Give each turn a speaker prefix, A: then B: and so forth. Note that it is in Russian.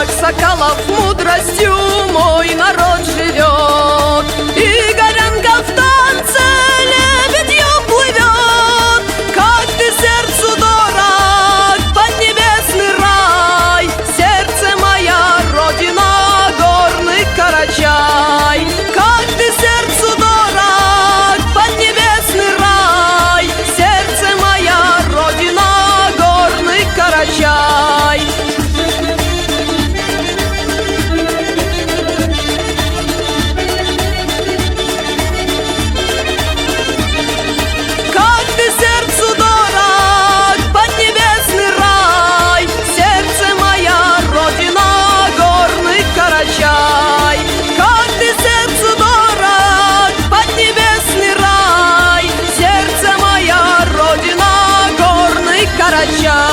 A: как соколов мудростью мой народ живет. И горянка в танце лебедью плывет. Как ты сердцу дорог, поднебесный рай, сердце моя родина, горный Карачай. Как ты сердцу дорог, поднебесный рай, сердце моя родина, горный Карачай. Как ты сердцу дорог, поднебесный рай, сердце моя родина, горный Карачай. Как ты сердцу дорог, поднебесный рай, сердце моя родина, горный Карачай.